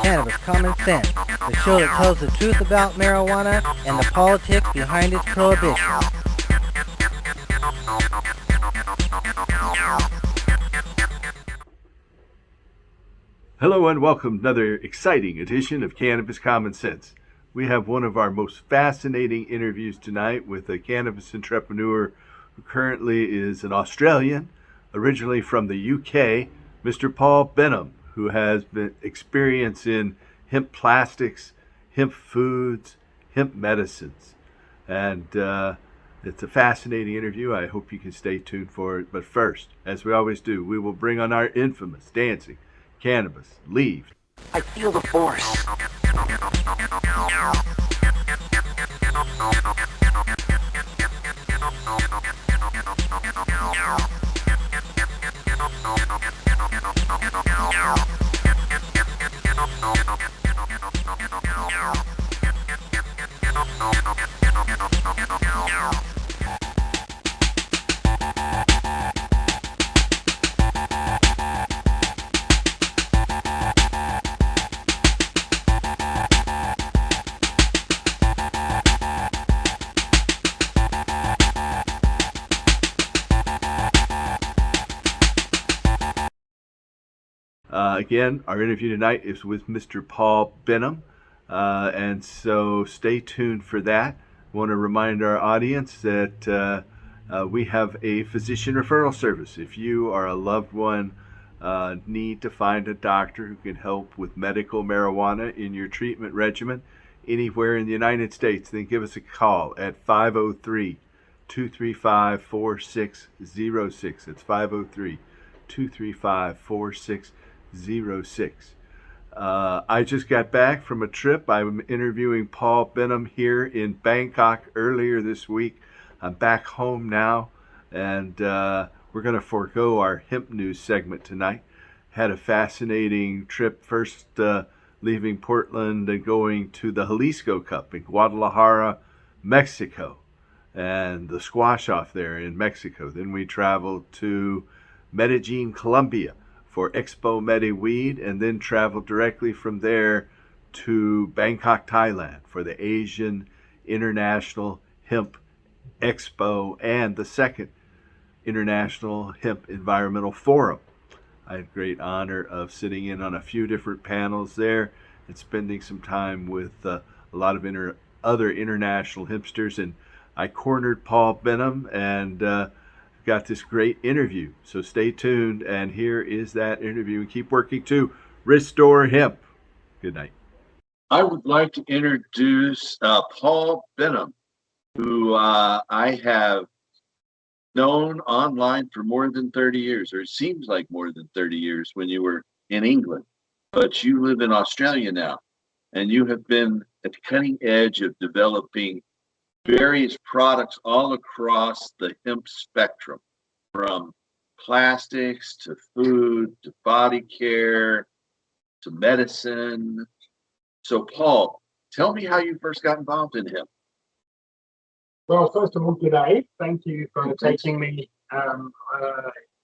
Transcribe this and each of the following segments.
Cannabis Common Sense, the show that tells the truth about marijuana and the politics behind its prohibition. Hello and welcome to another exciting edition of Cannabis Common Sense. We have one of our most fascinating interviews tonight with a cannabis entrepreneur who currently is an Australian, originally from the UK, Mr. Paul Benhaim, who has been experience in hemp plastics, hemp foods, hemp medicines. And it's a fascinating interview. I hope you can stay tuned for it. But first, as we always do, we will bring on our infamous dancing cannabis leaf. I feel the force. Again, our interview tonight is with Mr. Paul Benhaim, and so stay tuned for that. I want to remind our audience that we have a physician referral service. If you or a loved one need to find a doctor who can help with medical marijuana in your treatment regimen anywhere in the United States, then give us a call at 503-235-4606. It's 503-235-4606. I just got back from a trip. I'm interviewing Paul Benhaim here in Bangkok earlier this week. I'm back home now, and we're going to forego our hemp news segment tonight. Had a fascinating trip, first leaving Portland and going to the Jalisco Cup in Guadalajara, Mexico, and the squash off there in Mexico. Then we traveled to Medellin, Colombia, for Expo Medi Weed, and then traveled directly from there to Bangkok, Thailand for the Asian International Hemp Expo and the second International Hemp Environmental Forum. I had great honor of sitting in on a few different panels there and spending some time with a lot of other international hempsters, and I cornered Paul Benhaim and got this great interview. So stay tuned, and here is that interview, and keep working to restore hemp. Good night. I would like to introduce Paul Benhaim, who I have known online for more than 30 years, or it seems like more than 30 years when you were in England. But you live in Australia now, and you have been at the cutting edge of developing various products all across the hemp spectrum, from plastics to food to body care to medicine. So, Paul, tell me how you first got involved in hemp. Well, first of all, good day. Thank you for taking me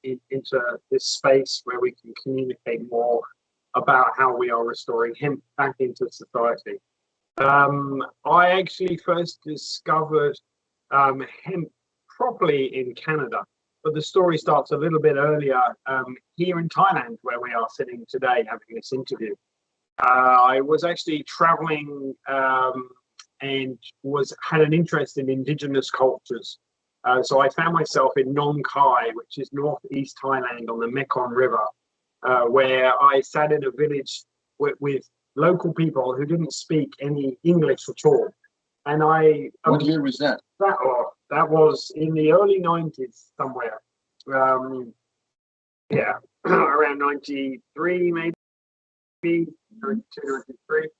into this space where we can communicate more about how we are restoring hemp back into society. I actually first discovered hemp properly in Canada, but the story starts a little bit earlier here in Thailand, where we are sitting today having this interview. I was actually traveling and had an interest in indigenous cultures. So I found myself in Nong Khai, which is northeast Thailand on the Mekong River, where I sat in a village with local people who didn't speak any English at all. And what year was that? That was in the early 90s somewhere. Around 93 maybe, 92, 93.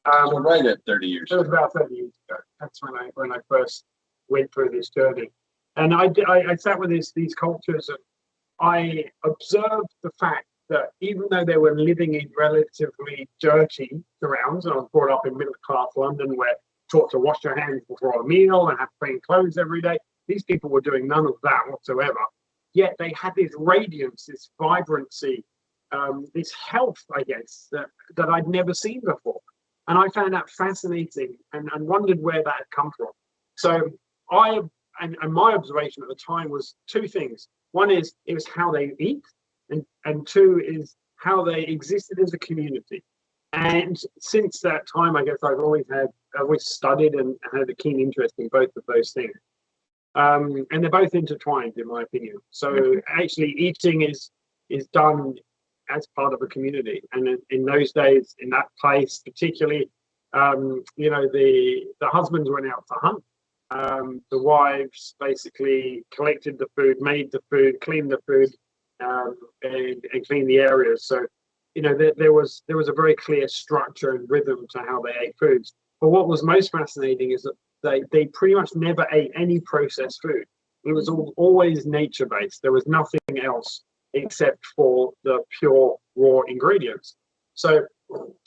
So right at 30 years. It was about 30 years ago. That's when I first went through this journey. And I sat with these cultures, and I observed the fact that even though they were living in relatively dirty surrounds, and I was brought up in middle-class London where taught to wash your hands before a meal and have clean clothes every day, these people were doing none of that whatsoever. Yet they had this radiance, this vibrancy, this health, I guess, that I'd never seen before. And I found that fascinating and wondered where that had come from. So and my observation at the time was two things. One is it was how they eat, and two is how they existed as a community. And since that time, I guess I've always studied and had a keen interest in both of those things. And they're both intertwined, in my opinion. So actually, eating is done as part of a community. And in those days, in that place, particularly, the husbands went out to hunt. The wives basically collected the food, made the food, cleaned the food, and cleaned the areas. So, there was a very clear structure and rhythm to how they ate foods. But what was most fascinating is that they pretty much never ate any processed food. It was always nature-based. There was nothing else except for the pure raw ingredients. So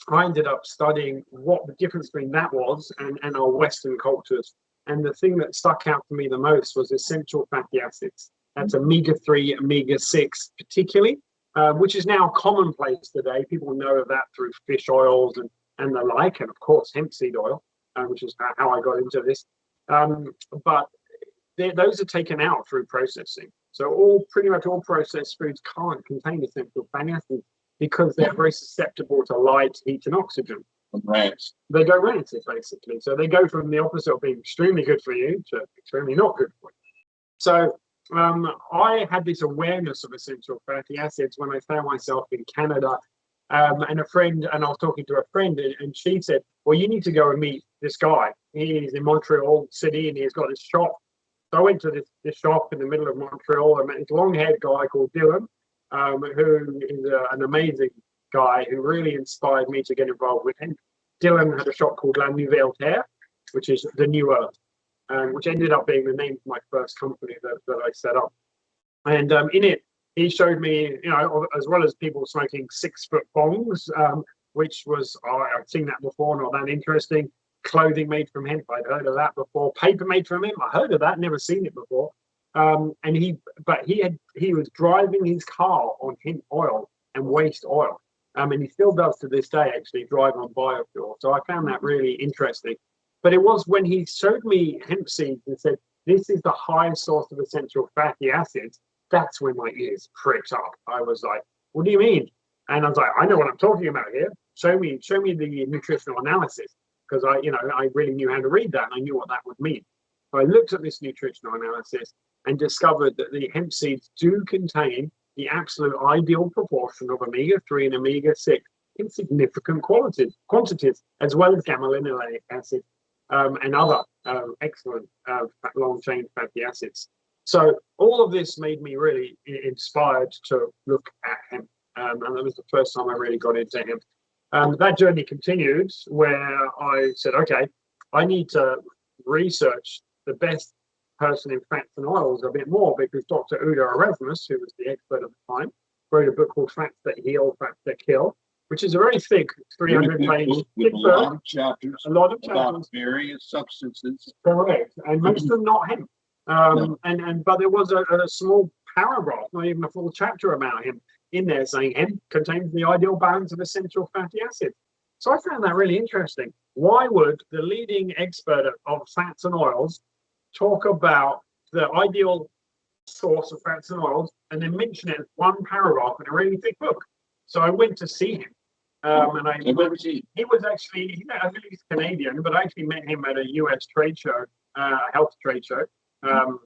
I ended up studying what the difference between that was and our Western cultures. And the thing that stuck out to me the most was essential fatty acids. That's omega-3, omega-6 particularly, which is now commonplace today. People know of that through fish oils and the like, and of course hemp seed oil, which is how I got into this. But those are taken out through processing. So pretty much all processed foods can't contain essential fatty acids because they're very susceptible to light, heat, and oxygen. Rants. They go rancid, basically. So they go from the opposite of being extremely good for you to extremely not good for you. So I had this awareness of essential fatty acids when I found myself in Canada, and I was talking to a friend, and she said, well, you need to go and meet this guy. He's in Montreal City, and he's got this shop. So I went to this shop in the middle of Montreal. I met this long-haired guy called Dylan, who is an amazing guy who really inspired me to get involved with him. Dylan had a shop called La Nouvelle Terre, which is the New Earth, which ended up being the name of my first company that I set up. And in it, he showed me, as well as people smoking 6-foot bongs, which was, I've seen that before, not that interesting. Clothing made from hemp, I'd heard of that before. Paper made from hemp, I heard of that, never seen it before. And he was driving his car on hemp oil and waste oil. And he still does to this day, actually, drive on biofuel. So I found that really interesting. But it was when he showed me hemp seeds and said, this is the highest source of essential fatty acids, that's when my ears pricked up. I was like, what do you mean? And I was like, I know what I'm talking about here. Show me the nutritional analysis. Because I really knew how to read that and I knew what that would mean. So I looked at this nutritional analysis and discovered that the hemp seeds do contain the absolute ideal proportion of omega-3 and omega-6 in significant quantities, as well as gamma-linolenic acid and other excellent long-chain fatty acids. So all of this made me really inspired to look at hemp. And that was the first time I really got into hemp. That journey continued where I said, okay, I need to research the best person in fats and oils a bit more, because Dr. Udo Erasmus, who was the expert at the time, wrote a book called Fats That Heal, Fats That Kill, which is a very thick 300-page with a lot of chapters about various substances. Correct, and most of them not hemp. But there was a small paragraph, not even a full chapter about hemp in there saying hemp contains the ideal balance of essential fatty acids. So I found that really interesting. Why would the leading expert of fats and oils talk about the ideal source of fats and oils and then mention it in one paragraph in a really thick book? So I went to see him. He was actually, I think he's Canadian, but I actually met him at a US trade show, a health trade show,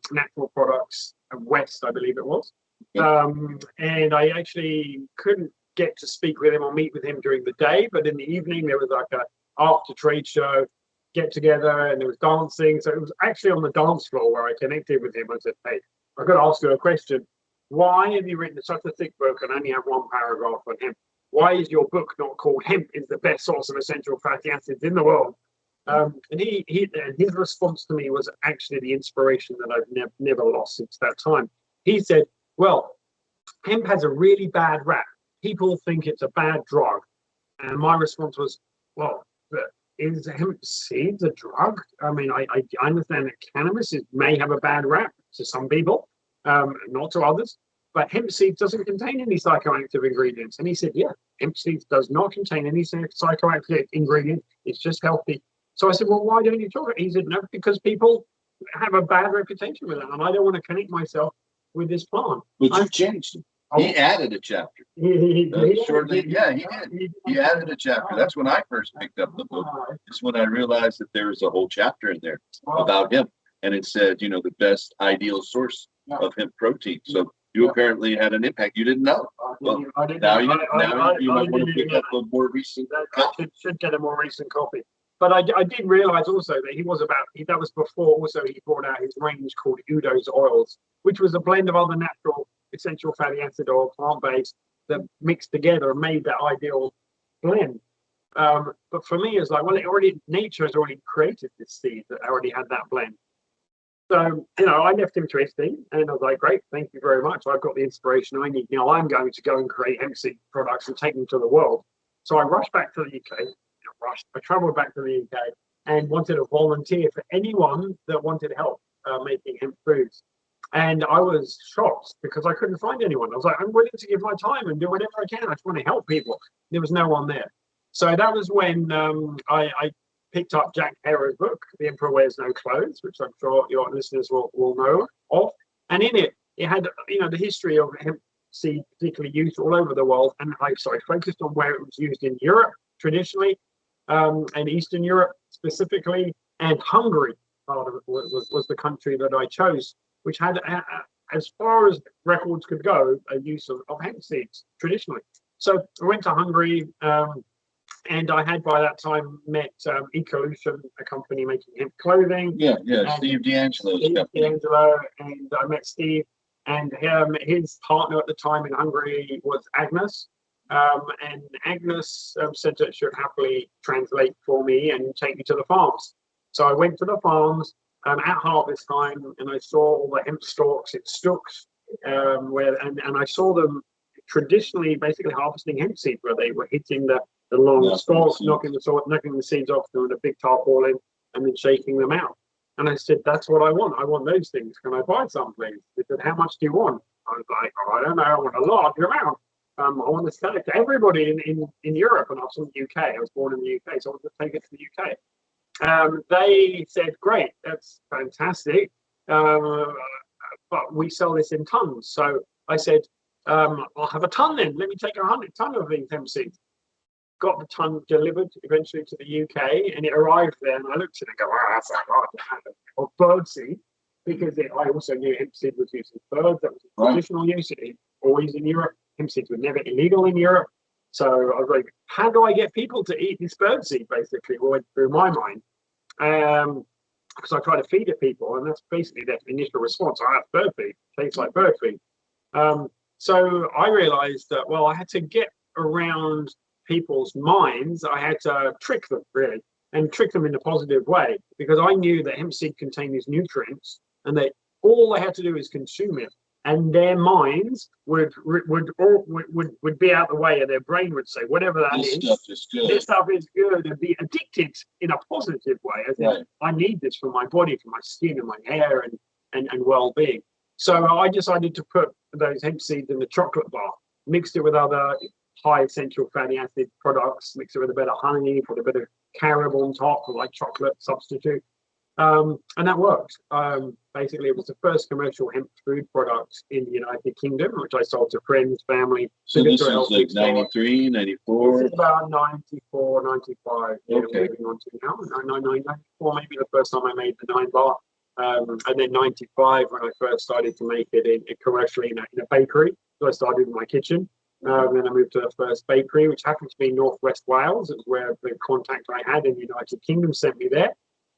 Natural Products West, I believe it was. And I actually couldn't get to speak with him or meet with him during the day, but in the evening there was like a after trade show get together and there was dancing. So it was actually on the dance floor where I connected with him. I said, hey, I've got to ask you a question. Why have you written such a thick book and only have one paragraph on hemp? Why is your book not called Hemp is the Best Source of Essential Fatty Acids in the World? And his response to me was actually the inspiration that I've never lost since that time. He said, well, hemp has a really bad rap. People think it's a bad drug. And my response was, well, is hemp seeds a drug? I mean, I understand that cannabis may have a bad rap to some people, not to others. but hemp seed doesn't contain any psychoactive ingredients. And he said, yeah, hemp seed does not contain any psychoactive ingredient. It's just healthy. So I said, well, why don't you talk about it? He said, no, because people have a bad reputation with it, and I don't want to connect myself with this plant. But you changed it. He added a chapter. He Shortly, yeah, he did. He added a chapter. That's when I first picked up the book. It's when I realized that there was a whole chapter in there about hemp, and it said, you know, the best ideal source of hemp protein. So you apparently had an impact you didn't know. Well, now you might want to pick up a more recent copy. Should get a more recent copy. But I did realize also that that was before also he brought out his range called Udo's Oils, which was a blend of other natural essential fatty acid oil, plant-based, that mixed together and made that ideal blend. But for me, it's like, well, nature has already created this seed that already had that blend. So, you know, I left him to his thing, and I was like, great, thank you very much. I've got the inspiration I need. Now I'm going to go and create hemp seed products and take them to the world. So I rushed back to the UK. I traveled back to the UK and wanted to volunteer for anyone that wanted help making hemp foods. And I was shocked because I couldn't find anyone. I was like, I'm willing to give my time and do whatever I can. I just want to help people. There was no one there. So that was when I picked up Jack Herer's book, The Emperor Wears No Clothes, which I'm sure your listeners will know of. And in it, it had, you know, the history of hemp seed, particularly used all over the world. And I focused on where it was used in Europe traditionally, and Eastern Europe specifically, and Hungary part of it was the country that I chose, which had, as far as records could go, a use of hemp seeds traditionally. So I went to Hungary, and I had by that time met Ecolution, a company making hemp clothing. Yeah, Steve D'Angelo's company. And I met Steve, and his partner at the time in Hungary was Agnes. And Agnes said that she would happily translate for me and take me to the farms. So I went to the farms at harvest time, and I saw all the hemp stalks in stooks, and I saw them traditionally basically harvesting hemp seed, where they were hitting the long stalks, knocking the seeds off them with a big tarpaulin, and then shaking them out. And I said, that's what I want. I want those things. Can I buy some, please? They said, how much do you want? I was like, oh, I don't know. I want a large amount. I want to sell it to everybody in Europe, and I was from the UK. I was born in the UK, so I wanted to take it to the UK. They said, great, that's fantastic, but we sell this in tons. So I said, I'll have a ton then. Let me take 100 tons of these hemp seeds. Got the ton delivered eventually to the UK, and it arrived there, and I looked at it and go, wow, that's a lot of bird seed, because I also knew hemp seed was used in birds. That was a traditional use. It always in Europe. Hemp seeds were never illegal in Europe. So I was like, how do I get people to eat this bird seed, basically, went through my mind. Because I try to feed it people, and that's basically their initial response. I have bird feed, tastes like bird feed. So I realized that, well, I had to get around people's minds. I had to trick them, really, and trick them in a positive way, because I knew that hemp seed contained these nutrients, and that all they had to do is consume it. And their minds would be out the way, and their brain would say, whatever that is, This stuff is good. This stuff is good, and be addicted in a positive way. As in, I need this for my body, for my skin and my hair and well-being. So I decided to put those hemp seeds in the chocolate bar, mixed it with other high essential fatty acid products, mixed it with a bit of honey, put a bit of carob on top, like chocolate substitute. And that worked. Basically, it was the first commercial hemp food product in the United Kingdom, which I sold to friends, family. So this is like 93, 94? This is about 94, 95. Okay. Moving on to now. 94, maybe the first time I made the 9 bar. And then 95, when I first started to make it commercially in a bakery. So I started in my kitchen. Then I moved to the first bakery, which happened to be in Northwest Wales. It was where the contact I had in the United Kingdom sent me there.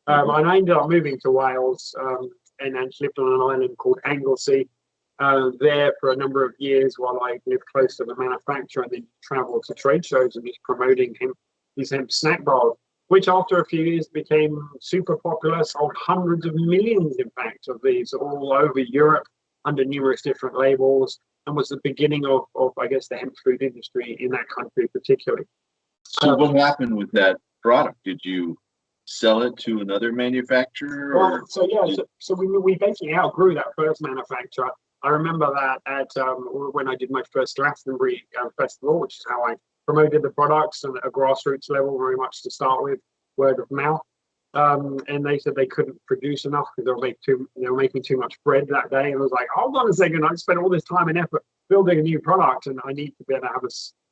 And I ended up moving to Wales and then lived on an island called Anglesey there for a number of years while I lived close to the manufacturer, and then traveled to trade shows and just promoting these hemp snack bars, which after a few years became super popular, sold hundreds of millions, in fact, of these all over Europe under numerous different labels, and was the beginning of I guess, the hemp food industry in that country particularly. So what happened with that product? Did you sell it to another manufacturer? So we basically outgrew that first manufacturer. I remember that at when I did my first Glastonbury festival, which is how I promoted the products and at a grassroots level, very much to start with, word of mouth. And they said they couldn't produce enough because they were making too much bread that day. And I was like, hold on a second, I spent all this time and effort building a new product, and I need to be able to have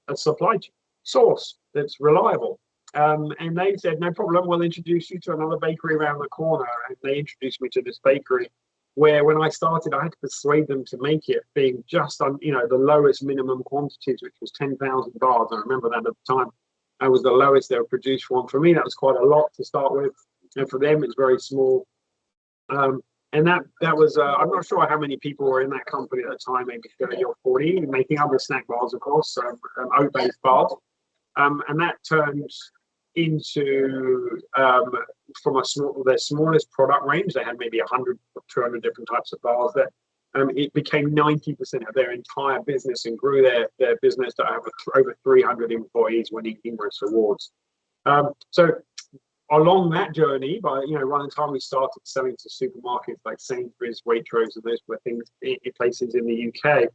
a supply source that's reliable. And they said, no problem, we'll introduce you to another bakery around the corner. And they introduced me to this bakery where when I started, I had to persuade them to make it being just on, the lowest minimum quantities, which was 10,000 bars. I remember that at the time. That was the lowest they would produce one. For me, that was quite a lot to start with. And for them, it's very small. And that was, I'm not sure how many people were in that company at the time, maybe 30 or 40, making other snack bars, of course, oat-based bars. And that turned into, from their smallest product range, they had maybe 100 or 200 different types of bars there. It became 90% of their entire business and grew their business to over 300 employees winning numerous awards. So along that journey, by around the time we started selling to supermarkets like Sainsbury's, Waitrose, and those were things in places in the UK,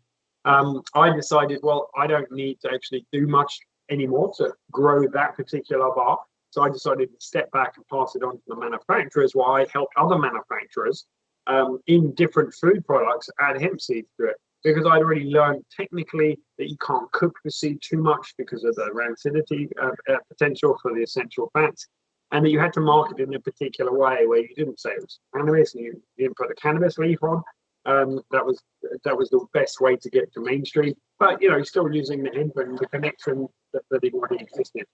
I decided, well, I don't need to actually do much anymore to grow that particular bar. So I decided to step back and pass it on to the manufacturers, while I helped other manufacturers in different food products add hemp seeds to it, because I'd already learned technically that you can't cook the seed too much because of the rancidity potential for the essential fats, and that you had to market it in a particular way where you didn't say it was cannabis and you didn't put the cannabis leaf on. That was the best way to get to mainstream, but still using the hemp and the connection that it already existed.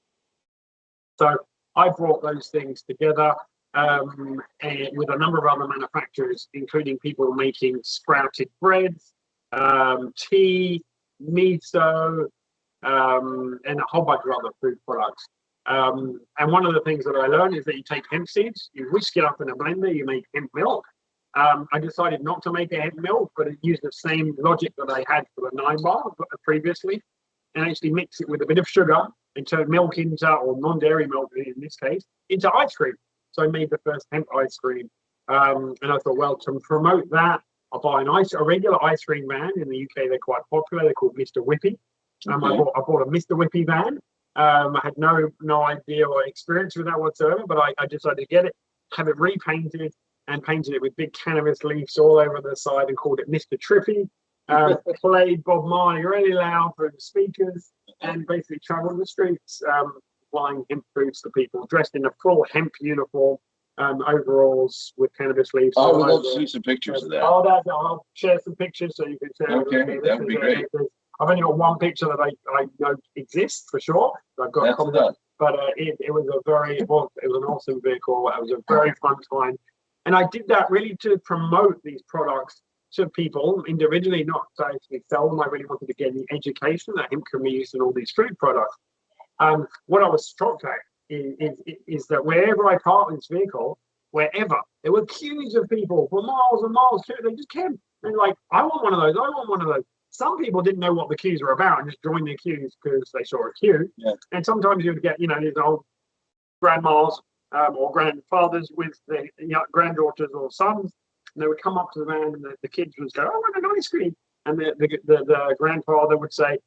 So I brought those things together and with a number of other manufacturers, including people making sprouted breads, tea, miso, and a whole bunch of other food products. And one of the things that I learned is that you take hemp seeds, you whisk it up in a blender, you make hemp milk. I decided not to make a hemp milk, but it used the same logic that I had for the 9 bar previously, and actually mix it with a bit of sugar and turn milk into, or non-dairy milk in this case, into ice cream. So I made the first hemp ice cream. And I thought, well, to promote that, I'll buy a regular ice cream van. In the UK, they're quite popular. They're called Mr. Whippy. I bought a Mr. Whippy van. I had no idea or experience with that whatsoever, but I decided to get it, have it repainted, and painted it with big cannabis leaves all over the side and called it Mr. Trippy. Played Bob Marley really loud through the speakers and basically traveled the streets supplying hemp foods to people dressed in a full hemp uniform, overalls with cannabis leaves. Oh, we'd love to see some pictures of that. I'll share some pictures so you can share. Okay, that would be great. I've only got one picture that I know exists for sure. I've got a copy, but it was it was an awesome vehicle. It was a very fun time, and I did that really to promote these products to people individually, not to actually sell them. I really wanted to get the education that hemp can be used in all these food products. What I was shocked at is that wherever I parked this vehicle, wherever, there were queues of people for miles and miles. They just came. They're like, I want one of those. I want one of those. Some people didn't know what the queues were about and just joined the queues because they saw a queue. Yeah. And sometimes you would get, these old grandmas or grandfathers with their granddaughters or sons, and they would come up to the van and the kids would go, I want an ice cream. And the grandfather would say,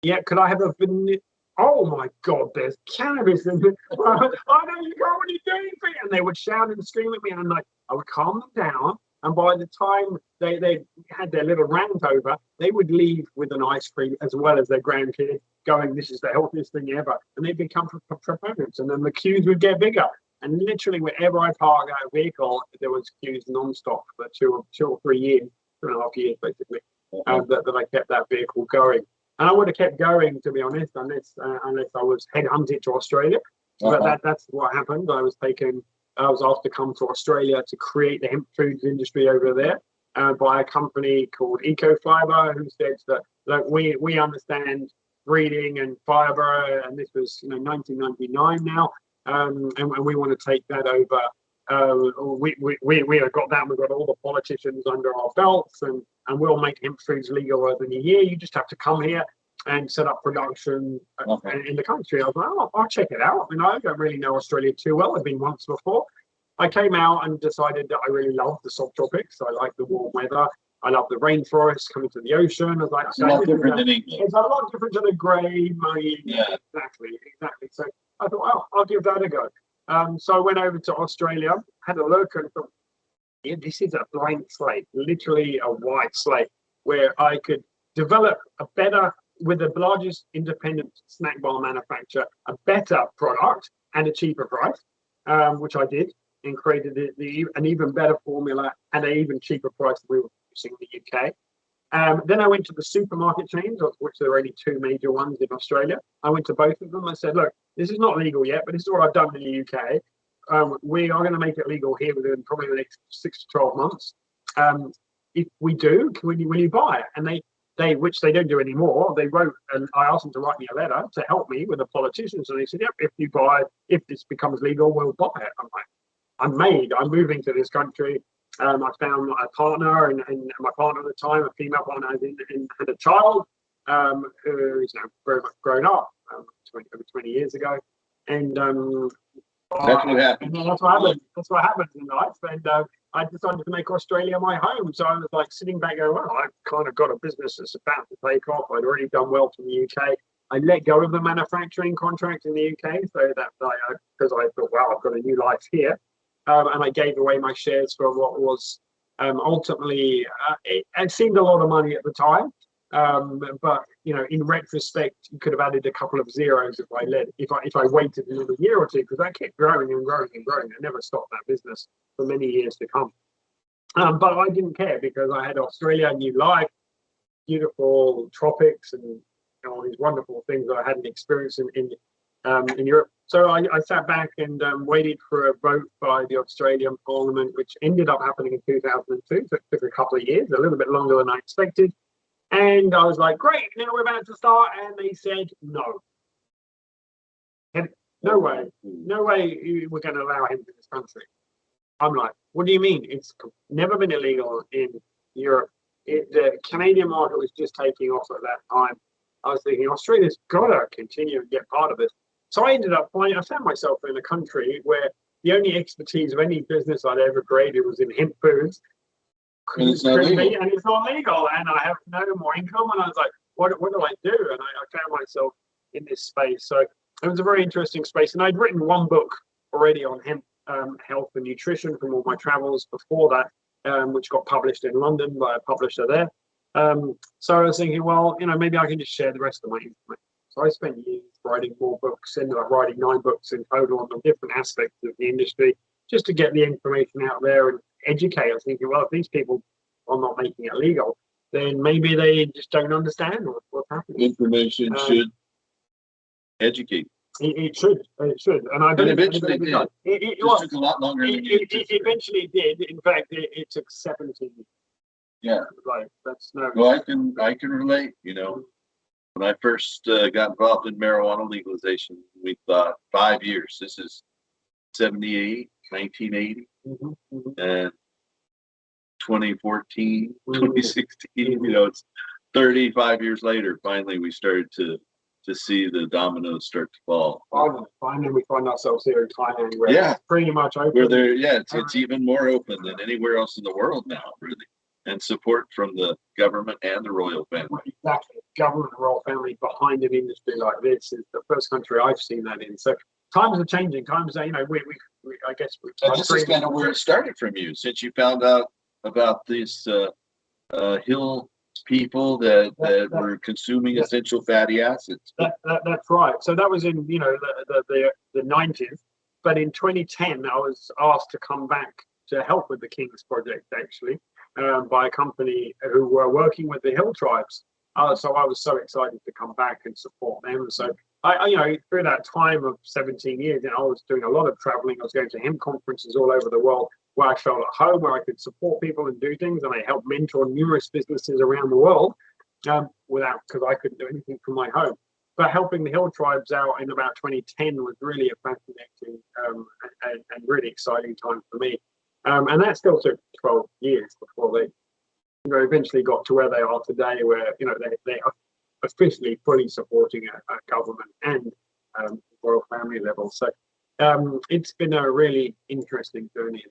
yeah, could I have a vanilla? Oh my God, there's cannabis in it. I know you can't, what are you doing? And they would shout and scream at me, and I would calm them down. And by the time they had their little rant over, they would leave with an ice cream as well as their grandkid, going, this is the healthiest thing ever. And they'd become proponents. And then the queues would get bigger. And literally wherever I parked that vehicle, there was queues non-stop for 2 or 3 years, 2.5 years basically, that I kept that vehicle going. And I would have kept going, to be honest, unless I was headhunted to Australia. But that's what happened. I was asked to come to Australia to create the hemp foods industry over there by a company called Ecofiber, who said that we understand breeding and fiber, and this was 1999 now, and we want to take that over. We have got that. We've got all the politicians under our belts, and we'll make hemp foods legal within a year. You just have to come here and set up production in the country. I was like, oh, I'll check it out. I don't really know Australia too well. I've been once before. I came out and decided that I really loved the subtropics. I like the warm weather. I love the rainforest, coming to the ocean. I was like, It's a lot different than England. it's a lot different to the grey, muddy. Yeah. Exactly. So I thought, well, I'll give that a go. So I went over to Australia, had a look, and thought, yeah, this is a blank slate, literally a white slate, where I could develop a better, with the largest independent snack bar manufacturer, a better product and a cheaper price, which I did, and created an even better formula at an even cheaper price than we were producing in the UK. Then I went to the supermarket chains, of which there are only two major ones in Australia. I went to both of them. I said, look, this is not legal yet, but this is what I've done in the UK. We are going to make it legal here within probably the next 6 to 12 months. If we do, will you buy it? And they, which they don't do anymore, they wrote, and I asked them to write me a letter to help me with the politicians. And they said, yep, if this becomes legal, we'll buy it. I'm like, I'm moving to this country. I found a partner, and my partner at the time, a female partner, had a child who is now very much grown up, over 20 years ago. And That's what happened. And that's what happens. That's what happens in life. And I decided to make Australia my home. So I was like sitting back going, well, I've kind of got a business that's about to take off. I'd already done well from the UK. I let go of the manufacturing contract in the UK, so that because I thought, wow, I've got a new life here. And I gave away my shares for what was ultimately, it seemed a lot of money at the time. But you know, in retrospect, you could have added a couple of zeros if I waited another year or two, because I kept growing and growing and growing. I never stopped that business for many years to come. But I didn't care, because I had Australia, new life, beautiful tropics, and all these wonderful things that I hadn't experienced in Europe. So I sat back and waited for a vote by the Australian Parliament, which ended up happening in 2002. So it took a couple of years, a little bit longer than I expected. And I was like, great, now we're about to start. And they said, no. And no way we're going to allow him to this country. I'm like, what do you mean? It's never been illegal in Europe. The Canadian market was just taking off at that time. I was thinking, Australia's got to continue and get part of this. So I found myself in a country where the only expertise of any business I'd ever created was in hemp foods. And it's not legal. And it's not legal, and I have no more income. And I was like, what do I do? And I found myself in this space. So it was a very interesting space. And I'd written one book already on hemp health and nutrition from all my travels before that, which got published in London by a publisher there. So I was thinking, well, maybe I can just share the rest of my information. So I spent years writing more books, ended up writing 9 books in total on the different aspects of the industry, just to get the information out there and educate. I was thinking, well, if these people are not making it legal, then maybe they just don't understand what's happening. Information should educate. It should, and I believe it eventually did. It took a lot longer than you it eventually did. In fact, it took 17 years. Yeah, like that's no. Well, I can relate. When I first got involved in marijuana legalization, we thought 5 years. This is 78, 1980, and 2014, 2016. It's 35 years later. Finally, we started to see the dominoes start to fall. Finally, we find ourselves here in Thailand, where it's pretty much open. Where it's even more open than anywhere else in the world now, really. And support from the government and the royal family. Exactly, government and royal family behind an industry like this is the first country I've seen that in. So times are changing. Times are, I guess. This is kind of where it started from you, since you found out about these hill people that were consuming essential fatty acids. That's right. So that was in the 90s, but in 2010 I was asked to come back to help with the King's Project, actually, by a company who were working with the hill tribes. So I was so excited to come back and support them. So I through that time of 17 years, I was doing a lot of traveling. I was going to hemp conferences all over the world, where I felt at home, where I could support people and do things, and I helped mentor numerous businesses around the world, because I couldn't do anything from my home. But helping the hill tribes out in about 2010 was really a fascinating and really exciting time for me. And that still took 12 years before they eventually got to where they are today, where they are officially fully supporting a government and royal family level. So it's been a really interesting journey.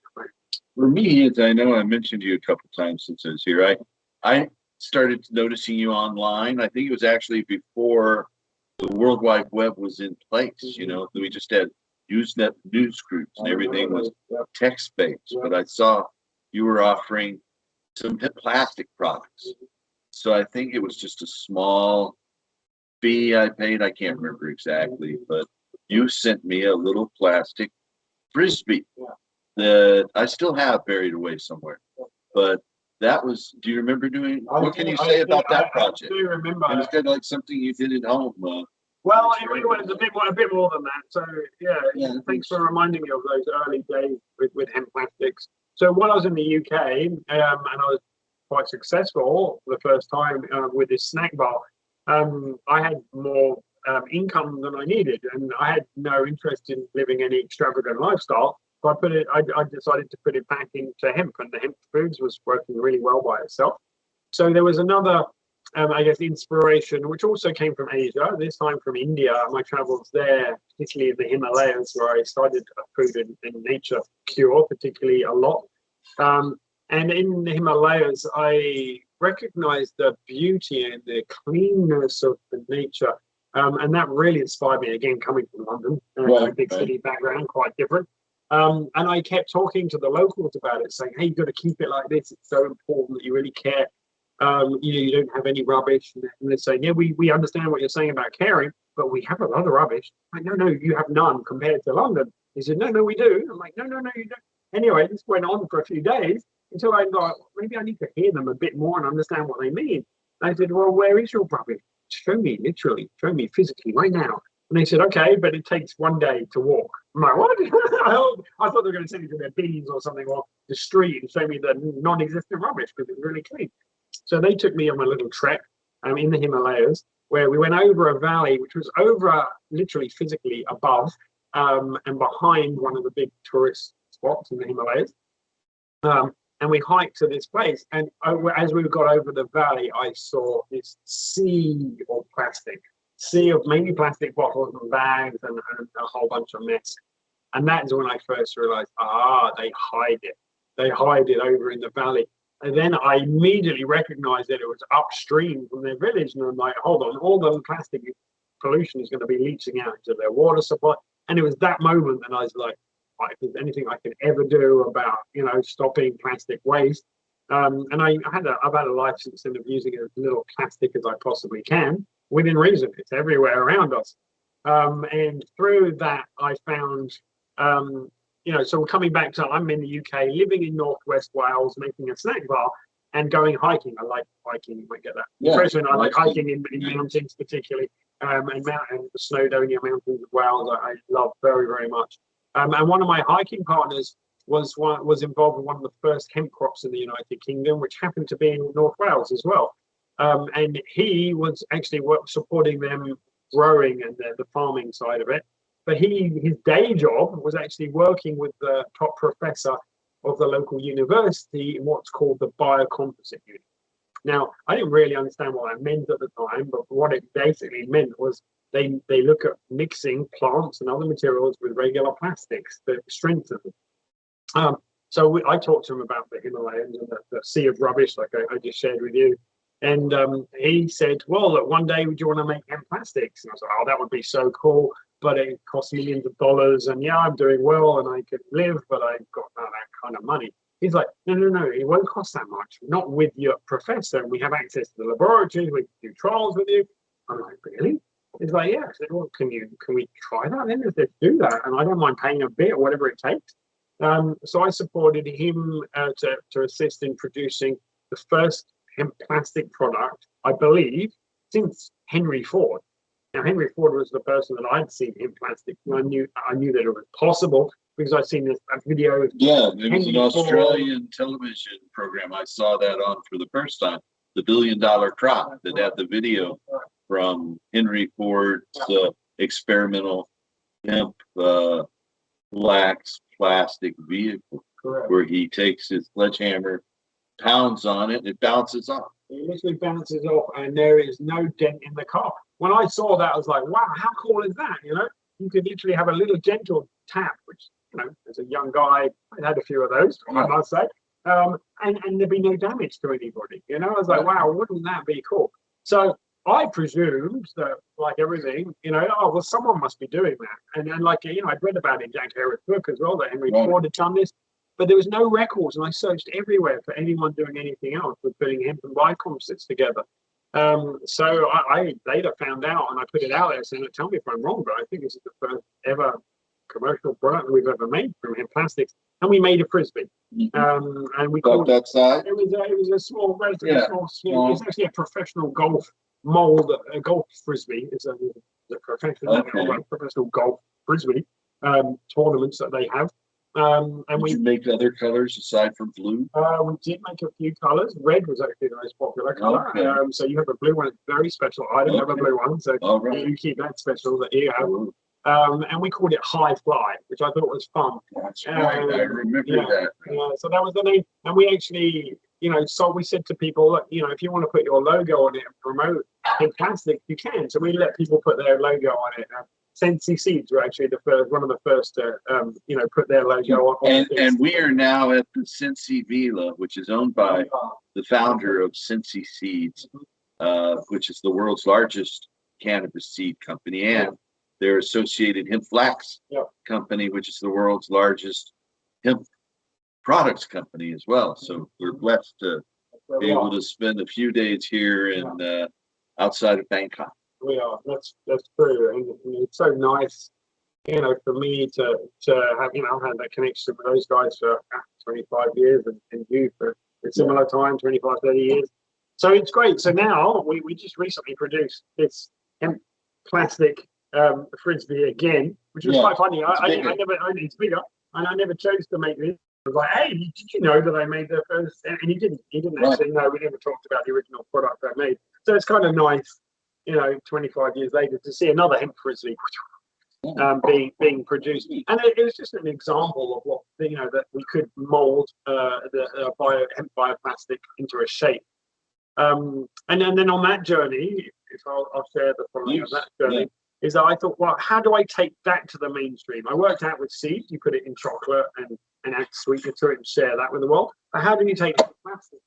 For me, as I know I mentioned to you a couple times since I was here, I started noticing you online. I think it was actually before the World Wide Web was in place. You know, we just had Usenet news groups and everything was text based. But I saw you were offering some plastic products. So I think it was just a small fee I paid. I can't remember exactly, but you sent me a little plastic frisbee that I still have buried away somewhere. But that was, do you remember doing, what can you say about that project? I do remember. It was kind of like something you did at home. Well, it was a bit more than that. So yeah, thanks for reminding me of those early days with hemp plastics. So when I was in the UK, and I was quite successful the first time with this snack bar, I had more income than I needed, and I had no interest in living any extravagant lifestyle. So I decided to put it back into hemp, and the hemp foods was working really well by itself. So there was another, I guess, inspiration, which also came from Asia, this time from India. My travels there, particularly in the Himalayas, where I studied food and nature cure, particularly a lot. And in the Himalayas, I recognized the beauty and the cleanness of the nature. And that really inspired me, again, coming from London, a big city background, quite different. And I kept talking to the locals about it, saying, hey, you've got to keep it like this. It's so important that you really care. You don't have any rubbish. And they're saying, yeah, we understand what you're saying about caring, but we have a lot of rubbish. I'm like, no, you have none compared to London. He said, no, we do. I'm like, no, you don't. Anyway, this went on for a few days until I thought, maybe I need to hear them a bit more and understand what they mean. And I said, well, where is your rubbish? Show me, literally, show me physically right now. And they said, okay, but it takes 1 day to walk. I'm like, what? I thought they were going to send me to their bins or something, or the street and show me the non-existent rubbish because it's really clean. So they took me on a little trek in the Himalayas, where we went over a valley, which was over literally physically above and behind one of the big tourist spots in the Himalayas. And we hiked to this place. And as we got over the valley, I saw this sea of plastic. Sea of mainly plastic bottles and bags and a whole bunch of mess. And that's when I first realized, they hide it. They hide it over in the valley. And then I immediately recognized that it was upstream from their village. And I'm like, hold on, all the plastic pollution is going to be leaching out into their water supply. And it was that moment that I was like, if there's anything I can ever do about, stopping plastic waste. And I've had a life since then of using as little plastic as I possibly can, within reason. It's everywhere around us. And through that, I found, so coming back to, I'm in the UK, living in Northwest Wales, making a snack bar and going hiking. I like hiking, you might get that impression. I like hiking in mountains, particularly, and the Snowdonia Mountains of Wales, I love very, very much. And one of my hiking partners was involved in one of the first hemp crops in the United Kingdom, which happened to be in North Wales as well. And he was actually supporting them growing and the farming side of it. But his day job was actually working with the top professor of the local university in what's called the biocomposite unit. Now, I didn't really understand what that meant at the time, but what it basically meant was they look at mixing plants and other materials with regular plastics to strengthen them. So I talked to him about the Himalayas and the sea of rubbish, like I just shared with you. And he said, well, look, one day, would you want to make hemp plastics? And I was like, that would be so cool, but it costs millions of dollars. And yeah, I'm doing well and I could live, but I've got that kind of money. He's like, no, it won't cost that much. Not with your professor. We have access to the laboratories. We can do trials with you. I'm like, really? He's like, yeah. I said, well, can we try that then? Let's do that. And I don't mind paying a bit or whatever it takes. So I supported him to assist in producing the first hemp plastic product, I believe, since Henry Ford. Now, Henry Ford was the person that I'd seen in plastic. And I knew that it was possible because I'd seen a video. Yeah, it was an Australian television program. I saw that on for the first time. The $1 billion crop that had the video from Henry Ford's experimental hemp lax plastic vehicle. Correct. Where he takes his sledgehammer, pounds on it, and it bounces off. It literally bounces off, and there is no dent in the car. When I saw that, I was like, wow, how cool is that? You could literally have a little gentle tap, which, as a young guy, I had a few of those, I must say. and there'd be no damage to anybody. You know, I was like, wow, wouldn't that be cool? So I presumed that, like everything, you know, oh well, someone must be doing that, and like you know, I'd read about it in Jack Herrick's book as well that Henry Ford had done this, but there was no records, and I searched everywhere for anyone doing anything else with putting hemp and bicomposites together. So I later found out, and I put it out there saying, tell me if I'm wrong, but I think this is the first ever commercial product we've ever made from hemp plastics, and we made a frisbee. And we called that side. It was a small, relatively small. It's actually a professional golf mold, a golf frisbee. It's a professional golf frisbee tournaments that they have. And Did you make other colors aside from blue? We did make a few colors. Red was actually the most popular color. Okay. So you have a blue one, it's very special. I don't have a blue one, so you keep that special that you have. And we called it High Fly, which I thought was fun. That's right. I remember that. So that was the name. And we actually, you know, so we said to people, look, you know, if you want to put your logo on it and promote in plastic, you can. So we let people put their logo on it. Sensi Seeds were actually one of the first to, you know, put their logo on. And we are now at the Sensi Villa, which is owned by the founder of Sensi Seeds, which is the world's largest cannabis seed company, and their associated hemp flax company, which is the world's largest hemp products company as well. So we're blessed to be able to spend a few days here in outside of Bangkok. We are. That's true, and it's so nice, you know, for me to have, you know, I've had that connection with those guys for 25 years, and you for a similar time, 25, 30 years. So it's great. So now we just recently produced this hemp plastic frisbee again, which was quite funny. It's bigger, and I never chose to make this. I was like, hey, did you know that I made the first? And he didn't actually know. We never talked about the original product I made. So it's kind of nice, you know, 25 years later to see another hemp frisbee being produced. And it was just an example of what, you know, that we could mold the hemp bioplastic into a shape. And then on that journey, if I'll share the following of that journey, is that I thought, well, how do I take that to the mainstream? I worked out with seeds, you put it in chocolate and add sweetener to it and share that with the world. But how do you take it to plastic?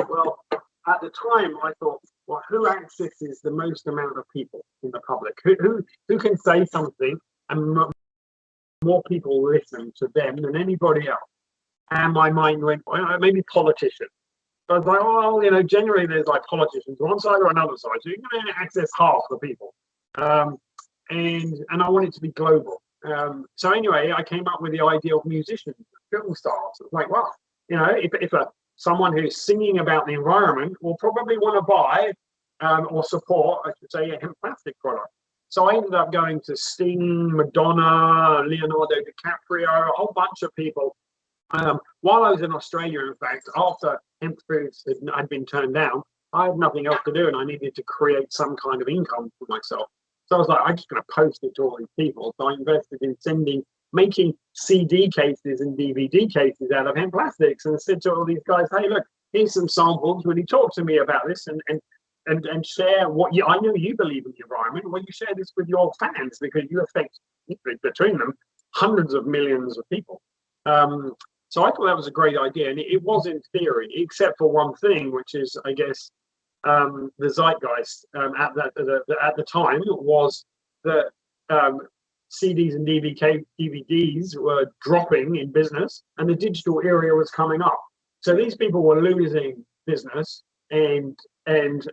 Well, at the time, I thought, well, who accesses the most amount of people in the public? Who can say something and more people listen to them than anybody else? And my mind went, well, maybe politicians. So I was like, well, you know, generally there's like politicians one side or another side, so you're going to access half the people. And I want it to be global. So anyway, I came up with the idea of musicians, film stars. It's like, well, you know, if someone who's singing about the environment will probably want to buy or support, I should say, a hemp plastic product. So I ended up going to Sting, Madonna, Leonardo DiCaprio, a whole bunch of people. While I was in Australia, in fact, after hemp foods had been turned down, I had nothing else to do, and I needed to create some kind of income for myself. So I was like, I'm just going to post it to all these people. So I invested in making CD cases and DVD cases out of hemp plastics, and said to all these guys, hey, look, here's some samples. Will you talk to me about this and share what I know you believe in the environment? Will you share this with your fans, because you affect, between them, hundreds of millions of people. So I thought that was a great idea, and it was in theory, except for one thing, which is, I guess, the zeitgeist at the time was that CDs and DVDs were dropping in business, and the digital era was coming up. So these people were losing business and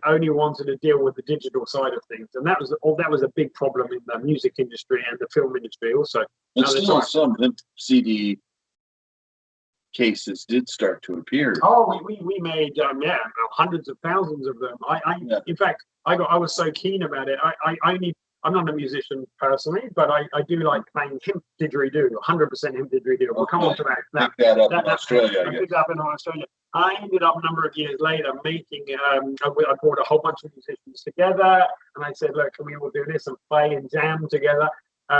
only wanted to deal with the digital side of things, and that was a big problem in the music industry and the film industry also. But still, some CD cases did start to appear. Oh, we made hundreds of thousands of them. In fact, I was so keen about it. I'm not a musician personally, but I do like playing hemp didgeridoo, 100% hemp didgeridoo. We'll come on to that. Pick that up in Australia. I picked up in Australia. I ended up a number of years later making. I brought a whole bunch of musicians together, and I said, "Look, can we all do this and play and jam together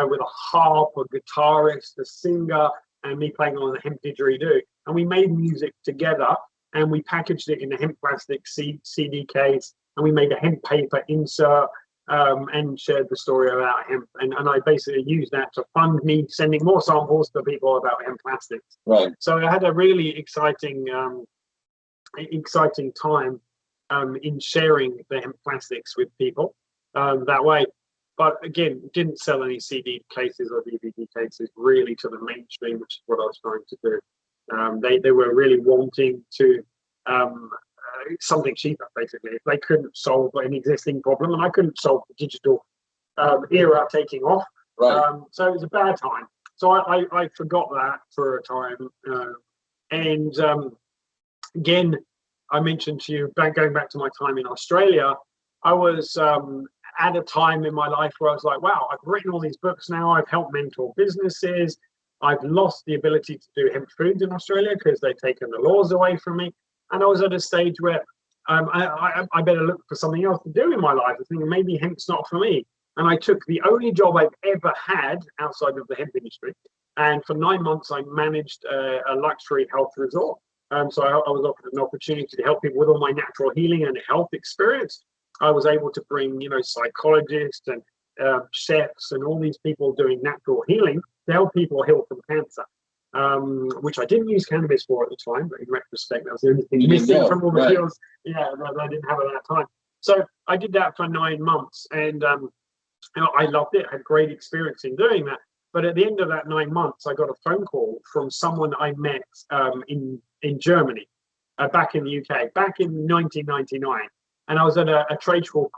with a harp, a guitarist, a singer, and me playing on the hemp didgeridoo?" And we made music together, and we packaged it in a hemp plastic CD case, and we made a hemp paper insert. and shared the story about hemp. And I basically used that to fund me sending more samples to people about hemp plastics. Right. So I had a really exciting time in sharing the hemp plastics with people that way. But again, didn't sell any CD cases or DVD cases really to the mainstream, which is what I was trying to do. They were really wanting to something cheaper, basically. If they couldn't solve an existing problem, and I couldn't solve the digital era taking off. Right. So it was a bad time. So I forgot that for a time. And again, I mentioned to you, going back to my time in Australia, I was at a time in my life where I was like, wow, I've written all these books now, I've helped mentor businesses, I've lost the ability to do hemp foods in Australia because they've taken the laws away from me. And I was at a stage where I better look for something else to do in my life. I was thinking maybe hemp's not for me. And I took the only job I've ever had outside of the hemp industry. And for 9 months, I managed a luxury health resort. So I was offered an opportunity to help people with all my natural healing and health experience. I was able to bring, psychologists and chefs and all these people doing natural healing to help people heal from cancer, which I didn't use cannabis for at the time, but in retrospect, that was the only thing missing from all the deals. Yeah, that I didn't have at that time. So I did that for 9 months, and I loved it. I had great experience in doing that. But at the end of that 9 months, I got a phone call from someone I met in Germany, back in the UK, back in 1999. And I was at a trade show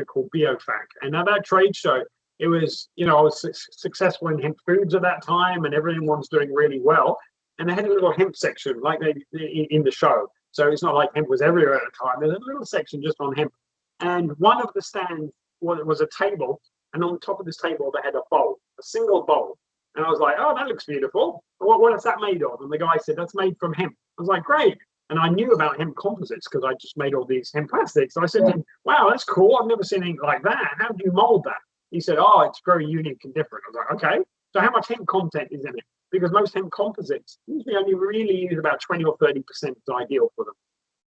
called BioFac. And at that trade show, it was, I was successful in hemp foods at that time, and everyone was doing really well. And they had a little hemp section, like in the show. So it's not like hemp was everywhere at the time. There's a little section just on hemp. And one of the stands was a table, and on top of this table, they had a bowl, a single bowl. And I was like, oh, that looks beautiful. What is that made of? And the guy said, that's made from hemp. I was like, great. And I knew about hemp composites because I just made all these hemp plastics. So I said to him, wow, that's cool. I've never seen anything like that. How do you mold that? He said, oh, it's very unique and different. I was like, okay. So how much hemp content is in it? Because most hemp composites usually only really use about 20 or 30% is ideal for them.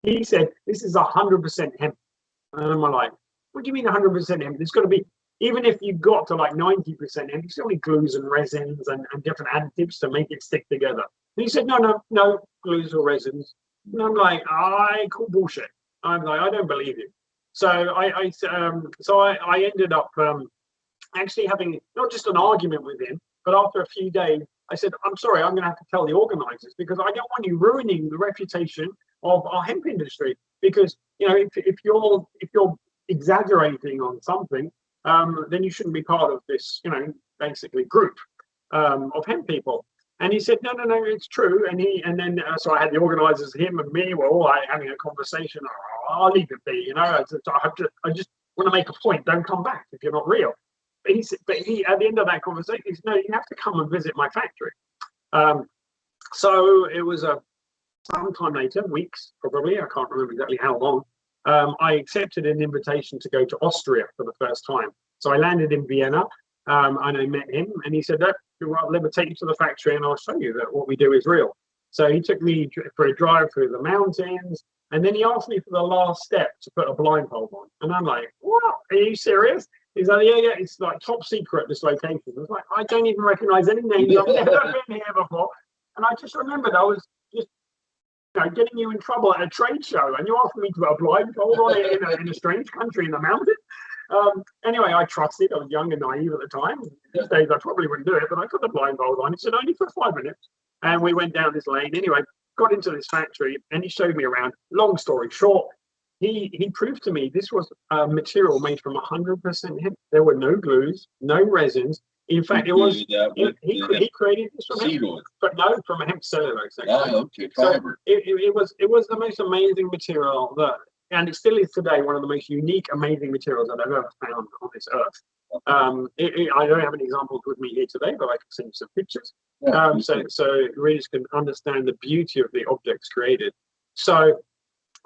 He said, this is 100% hemp. And I'm like, what do you mean 100% hemp? It's got to be, even if you got to like 90% hemp, you still need glues and resins and different additives to make it stick together. And he said, no glues or resins. And I'm like, I call bullshit. I'm like, I don't believe you. So I ended up actually having not just an argument with him, but after a few days, I said, I'm sorry, I'm going to have to tell the organizers because I don't want you ruining the reputation of our hemp industry. Because if you're exaggerating on something, then you shouldn't be part of this, basically group of hemp people. And he said, no, it's true. So I had the organizers, him and me, were all having a conversation. Oh, I'll leave it be, I just want to make a point. Don't come back if you're not real. But he at the end of that conversation, he said, no, you have to come and visit my factory. So it was sometime later, weeks probably, I can't remember exactly how long, I accepted an invitation to go to Austria for the first time. So I landed in Vienna, and I met him, and he said, let me take you to the factory and I'll show you that what we do is real. So he took me for a drive through the mountains, and then he asked me for the last step to put a blindfold on. And I'm like, what? Are you serious? He's like, yeah, it's like top secret, this location. I was like, I don't even recognize any names. I've never been here before. And I just remembered I was just getting you in trouble at a trade show, and you asked me to put a blindfold on it in a strange country in the mountains. Anyway, I trusted. I was young and naive at the time. These days, I probably wouldn't do it, but I put the blindfold on. He said, only for 5 minutes. And we went down this lane. Anyway, got into this factory, and he showed me around. Long story short, he proved to me this was a material made from 100% hemp. There were no glues, no resins. In fact, it was he created this from hemp, but no, from a hemp cellulose. Okay, so it was the most amazing material and it still is today one of the most unique, amazing materials that I've ever found on this earth. I don't have any examples with me here today, but I can send you some pictures. So readers can understand the beauty of the objects created. So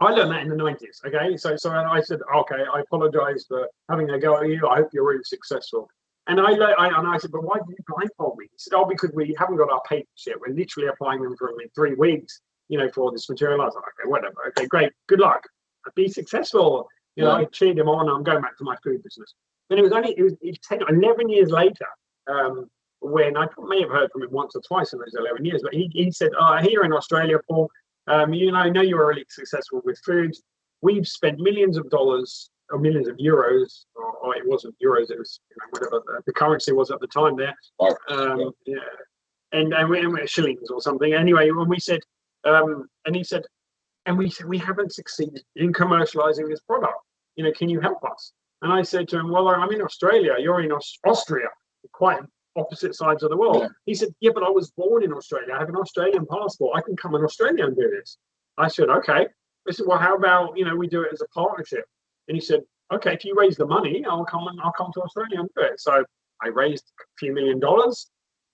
I learned that in the 90s. Okay, so I said, okay, I apologize for having a go at you. I hope you're really successful. And I said, but why did you blindfold me? He said, oh, because we haven't got our papers yet. We're literally applying them for 3 weeks, for this material. I was like, okay, whatever. Okay, great. Good luck. Be successful. I cheered him on. I'm going back to my food business. And it was 11 years later, when I may have heard from him once or twice in those 11 years, but he said, here in Australia, Paul, I know you were really successful with foods. We've spent millions of dollars or millions of euros, or it wasn't euros, it was whatever the currency was at the time there. Yeah. And we shillings or something. Anyway, when we said, and he said, and we said, we haven't succeeded in commercializing this product. Can you help us? And I said to him, well, I'm in Australia. You're in Austria, quite opposite sides of the world. Yeah. He said, yeah, but I was born in Australia. I have an Australian passport. I can come in Australia and do this. I said, okay. I said, well, how about, we do it as a partnership? And he said, okay, if you raise the money, I'll come to Australia and do it. So I raised a few $1 million.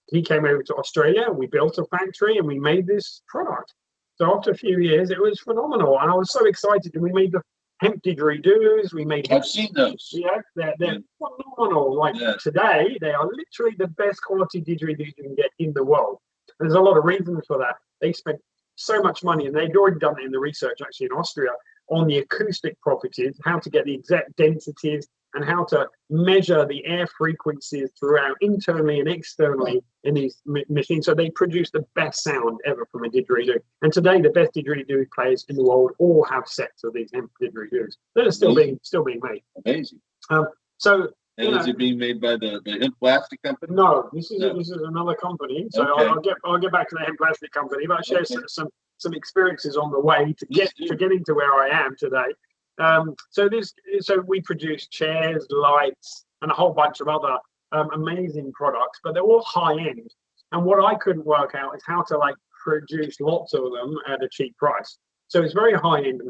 He came over to Australia. We built a factory and we made this product. So after a few years, it was phenomenal. And I was so excited. And we made the hemp didgeridoos. We made. I've seen those. Yeah, they're phenomenal. Like today, they are literally the best quality didgeridoos you can get in the world. There's a lot of reasons for that. They spent so much money, and they'd already done it in the research actually in Austria on the acoustic properties, how to get the exact densities, and how to measure the air frequencies throughout internally and externally in these machines. So they produce the best sound ever from a didgeridoo. And today, the best didgeridoo players in the world all have sets of these hemp didgeridoos that are still being made. Amazing. And is it being made by the hemp plastic company? No, this is another company. So okay. I'll get back to the hemp plastic company, but I'll share some experiences on the way to getting to where I am today. So we produce chairs, lights, and a whole bunch of other amazing products, but they're all high end. And what I couldn't work out is how to produce lots of them at a cheap price. So it's very high end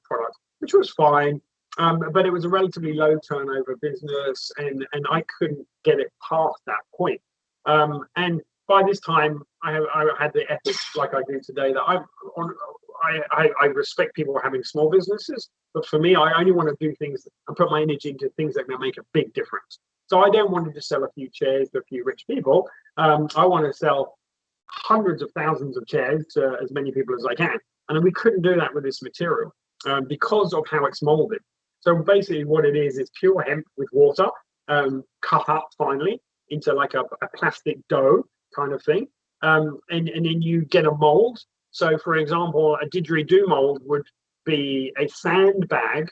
product, which was fine. But it was a relatively low turnover business, and I couldn't get it past that point. And by this time, I had the ethics like I do today that I respect people having small businesses, but for me, I only want to do things and put my energy into things that can make a big difference. So I don't want to just sell a few chairs to a few rich people. I want to sell hundreds of thousands of chairs to as many people as I can. And we couldn't do that with this material because of how it's molded. So basically what it is pure hemp with water, cut up finely into like a plastic dough kind of thing. And then you get a mold. So for example, a didgeridoo mold would be a sandbag,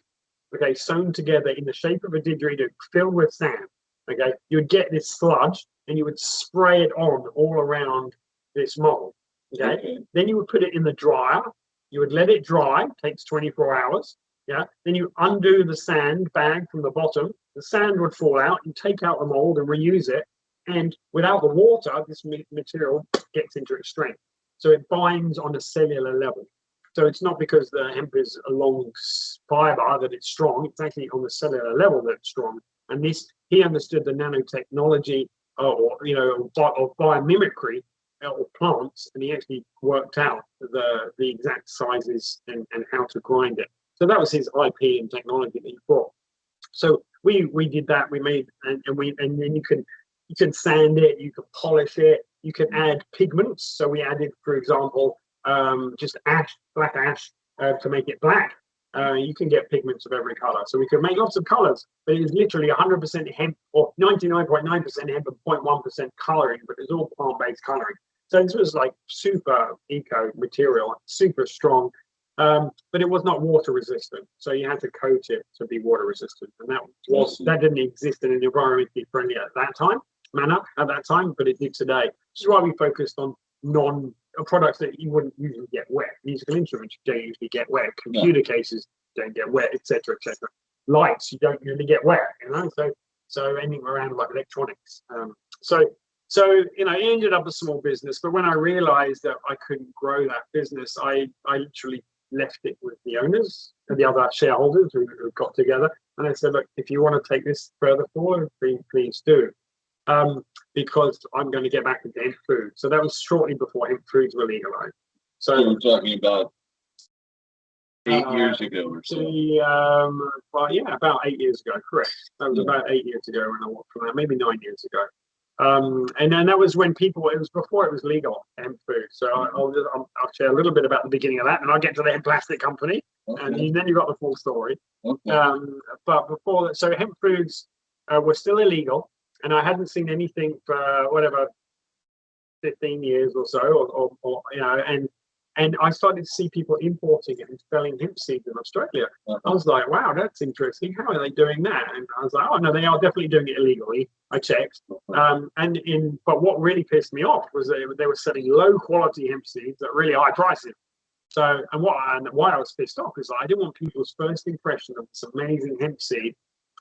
okay, sewn together in the shape of a didgeridoo, filled with sand, okay? You would get this sludge and you would spray it on all around this mold, okay? Then you would put it in the dryer. You would let it dry, takes 24 hours. Yeah. Then you undo the sand bag from the bottom. The sand would fall out. You take out the mold and reuse it. And without the water, this material gets into its strength. So it binds on a cellular level. So it's not because the hemp is a long fiber that it's strong. It's actually on the cellular level that it's strong. And he understood the nanotechnology of biomimicry or plants, and he actually worked out the exact sizes and how to grind it. So that was his IP and technology that he brought. So we did that. We made and then you can sand it, you can polish it, you can add pigments. So we added, for example, just black ash to make it black. You can get pigments of every color. So we could make lots of colors, but it is literally 100% hemp or 99.9% hemp and 0.1% coloring, but it's all plant-based coloring. So this was like super eco material, super strong. But it was not water resistant, so you had to coat it to be water resistant, and that didn't exist in an environmentally friendly manner at that time, but it did today. Which is why we focused on products that you wouldn't usually get wet. Musical instruments don't usually get wet. Computer cases don't get wet, etc., etc. Lights you don't usually get wet, So anything around like electronics. So it ended up a small business, but when I realized that I couldn't grow that business, I literally left it with the owners and the other shareholders who got together, and I said, look, if you want to take this further forward, please do, because I'm going to get back into hemp food. So that was shortly before hemp foods were legalized. So we're talking about 8 years ago or so. About 8 years ago, correct. That was about 8 years ago when I walked from that, maybe 9 years ago. And then that was when it was before it was legal, hemp food. So I'll share a little bit about the beginning of that, and I'll get to the hemp plastic company, and then you got the full story. But before that, so hemp foods were still illegal, and I hadn't seen anything for whatever 15 years or so, or and I started to see people importing and selling hemp seeds in Australia. I was like, wow, that's interesting. How are they doing that? And I was like, oh no, they are definitely doing it illegally. I checked. But what really pissed me off was they were selling low quality hemp seeds at really high prices. So, and why I was pissed off is I didn't want people's first impression of this amazing hemp seed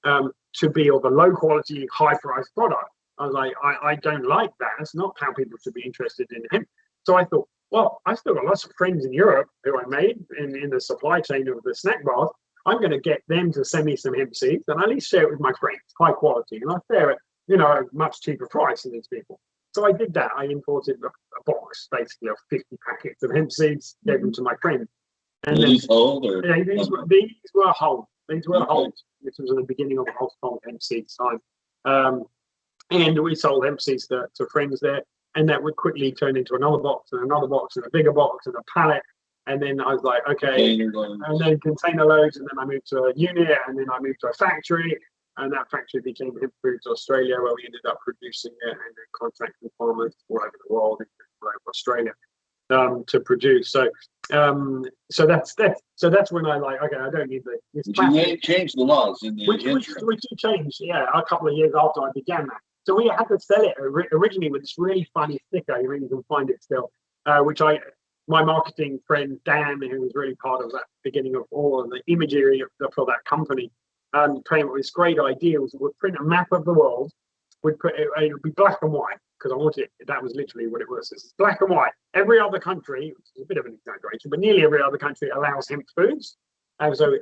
to be of a low quality, high priced product. I was like, I don't like that. That's not how people should be interested in hemp. So I thought, well, I still got lots of friends in Europe who I made in the supply chain of the snack bars. I'm going to get them to send me some hemp seeds and at least share it with my friends, high quality. And I share it, a much cheaper price than these people. So I did that. I imported a box, basically, of 50 packets of hemp seeds, gave them to my friends. And were these whole? Or? Yeah, these were whole. These were whole. This was at the beginning of the whole hemp seeds time. And we sold hemp seeds to friends there. And that would quickly turn into another box and another box and a bigger box and a pallet. And then I was like, okay. And then container loads. And then I moved to a unit. And then I moved to a factory. And that factory became Hemp Foods Australia, where we ended up producing it and then contracting farmers all over the world, all over Australia, to produce. So that's when I like, okay, I don't need this. You changed the laws in the industry. Which changed, yeah, a couple of years after I began that. So we had to sell it originally with this really funny sticker. You really can find it still, which my marketing friend Dan, who was really part of that beginning of all of the imagery for that company, came up with this great idea. Was would print a map of the world, would put it would be black and white because I wanted it. That was literally what it was. It's black and white. Every other country, which is a bit of an exaggeration, but nearly every other country allows hemp foods. And so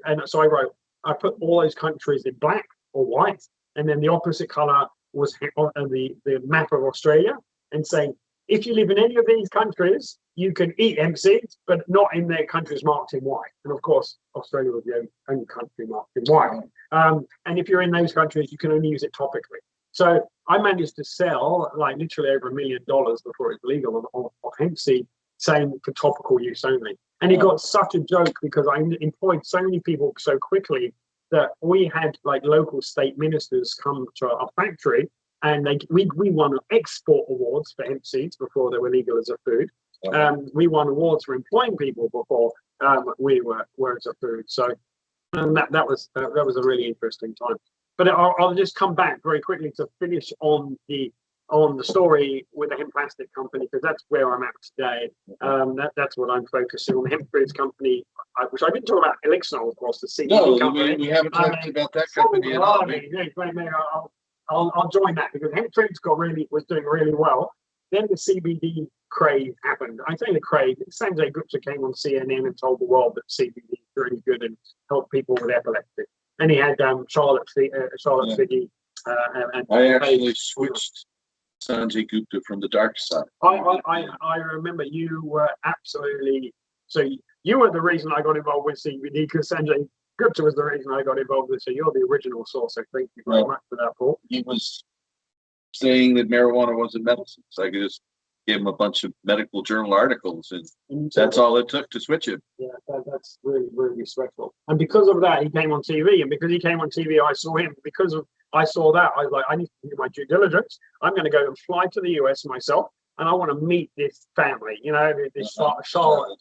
I put all those countries in black or white, and then the opposite color was the map of Australia, and saying, if you live in any of these countries, you can eat hemp seeds, but not in their countries marked in white. And of course, Australia was the only country marked in white. And if you're in those countries, you can only use it topically. So I managed to sell like literally over $1 million before it was legal of hemp seed, saying for topical use only. And it got such a joke because I employed so many people so quickly that we had like local state ministers come to our factory, and we won export awards for hemp seeds before they were legal as a food. We won awards for employing people before we were as a food. So that was a really interesting time. But I'll just come back very quickly to finish on the story with the hemp plastic company, because that's where I'm at today. That's what I'm focusing on. The hemp foods company, which I didn't talk about Elixir, of course, the CBD company. We haven't talked about that company at all. I'll join that because hemp foods was doing really well. Then the CBD craze happened. I say the craze. Sanjay Gupta came on CNN and told the world that CBD is really good and help people with epilepsy. And he had Charlotte Figge. And I actually switched Sanjay Gupta from the dark side. I remember you were absolutely, so you were the reason I got involved with CBD, because Sanjay Gupta was the reason I got involved with it. So you're the original source. So thank you very much for that, Paul. He was saying that marijuana wasn't medicine. So I could just give him a bunch of medical journal articles, and that's all it took to switch it. Yeah, that's really, really respectful. And because of that, he came on TV. And because he came on TV, I saw him. I saw that, I was like, I need to do my due diligence. I'm going to go and fly to the US myself, and I want to meet this family. This Charlotte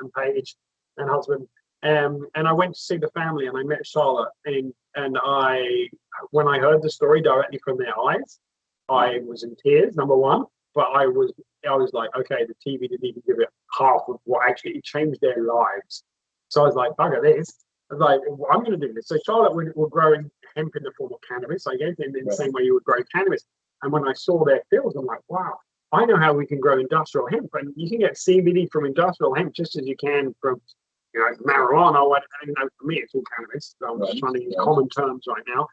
and Paige and husband. And I went to see the family, and I met Charlotte. And when I heard the story directly from their eyes, I was in tears. Number one. But I was like, okay, the TV didn't even give it half of what actually changed their lives. So I was like, bugger this. I was like, well, I'm going to do this. So Charlotte were growing hemp in the form of cannabis, I guess, in the same way you would grow cannabis. And when I saw their fields, I'm like, wow, I know how we can grow industrial hemp. And you can get CBD from industrial hemp just as you can from marijuana. For me, it's all cannabis. So I'm just trying to use common terms right now.